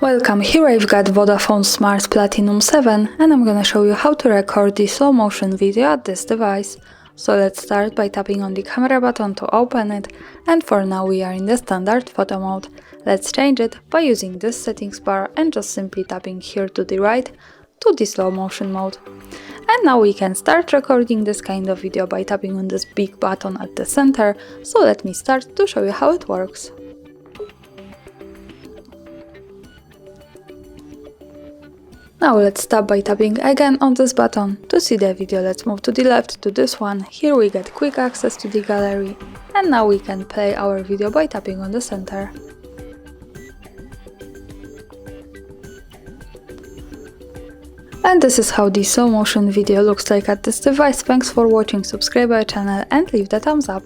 Welcome, here I've got Vodafone Smart Platinum 7 and I'm gonna show you how to record the slow motion video at this device. So let's start by tapping on the camera button to open it, and for now we are in the standard photo mode. Let's change it by using this settings bar and just simply tapping here to the right to the slow motion mode. And now we can start recording this kind of video by tapping on this big button at the center, so let me start to show you how it works. Now let's stop by tapping again on this button. To see the video, let's move to the left to this one. Here we get quick access to the gallery. And now we can play our video by tapping on the center. And this is how the slow motion video looks like at this device. Thanks for watching, subscribe our channel and leave the thumbs up.